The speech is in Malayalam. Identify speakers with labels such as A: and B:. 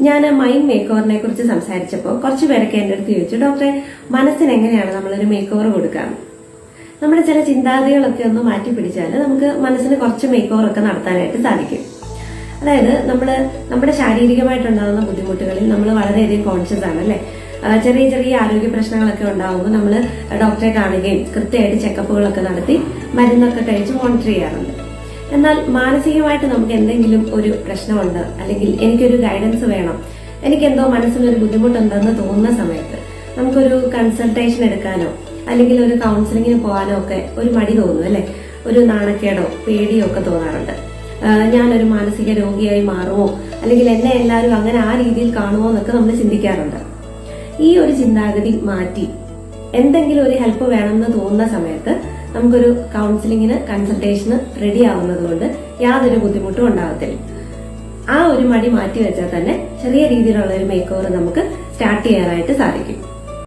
A: ഞാൻ മൈൻഡ് മേക്ക് ഓവറിനെ കുറിച്ച് സംസാരിച്ചപ്പോൾ കുറച്ച് പേരൊക്കെ എന്റെ അടുത്ത് ചോദിച്ചു, ഡോക്ടറെ മനസ്സിന് എങ്ങനെയാണ് നമ്മളൊരു മേക്ക് ഓവർ കൊടുക്കാം? നമ്മുടെ ചില ചിന്താഗതികളൊക്കെ ഒന്ന് മാറ്റി പിടിച്ചാൽ നമുക്ക് മനസ്സിന് കുറച്ച് മേക്ക് ഓവർ ഒക്കെ നടത്താനായിട്ട് സാധിക്കും. അതായത് നമ്മുടെ ശാരീരികമായിട്ടുണ്ടാകുന്ന ബുദ്ധിമുട്ടുകളിൽ നമ്മൾ വളരെയധികം കോൺഷ്യസ് ആണ് അല്ലെ. ചെറിയ ചെറിയ ആരോഗ്യ പ്രശ്നങ്ങളൊക്കെ ഉണ്ടാകുമ്പോൾ നമ്മൾ ഡോക്ടറെ കാണുകയും കൃത്യമായിട്ട് ചെക്കപ്പുകളൊക്കെ നടത്തി മരുന്നൊക്കെ കഴിച്ച് മോണിറ്റർ ചെയ്യാറുണ്ട്. എന്നാൽ മാനസികമായിട്ട് നമുക്ക് എന്തെങ്കിലും ഒരു പ്രശ്നമുണ്ട്, അല്ലെങ്കിൽ എനിക്കൊരു ഗൈഡൻസ് വേണം, എനിക്കെന്തോ മനസ്സിലൊരു ബുദ്ധിമുട്ടുണ്ടെന്ന് തോന്നുന്ന സമയത്ത് നമുക്കൊരു കൺസൾട്ടേഷൻ എടുക്കാനോ അല്ലെങ്കിൽ ഒരു കൗൺസിലിങ്ങിന് പോകാനോ ഒക്കെ ഒരു മടി തോന്നും അല്ലെ. ഒരു നാണക്കേടോ പേടിയോ ഒക്കെ തോന്നാറുണ്ട്. ഞാനൊരു മാനസിക രോഗിയായി മാറുമോ, അല്ലെങ്കിൽ എന്നെ എല്ലാവരും അങ്ങനെ ആ രീതിയിൽ കാണുമോ എന്നൊക്കെ നമ്മൾ ചിന്തിക്കാറുണ്ട്. ഈ ഒരു ചിന്താഗതി മാറ്റി എന്തെങ്കിലും ഒരു ഹെൽപ്പ് വേണമെന്ന് തോന്നുന്ന സമയത്ത് നമുക്കൊരു കൗൺസിലിങ്ങിന് കൺസൾട്ടേഷന് റെഡി ആവുന്നത് കൊണ്ട് യാതൊരു ബുദ്ധിമുട്ടും ഉണ്ടാകത്തില്ല. ആ ഒരു മടി മാറ്റി വെച്ചാൽ തന്നെ ചെറിയ രീതിയിലുള്ള ഒരു മേക്ക് ഓവർ നമുക്ക് സ്റ്റാർട്ട് ചെയ്യാനായിട്ട് സാധിക്കും.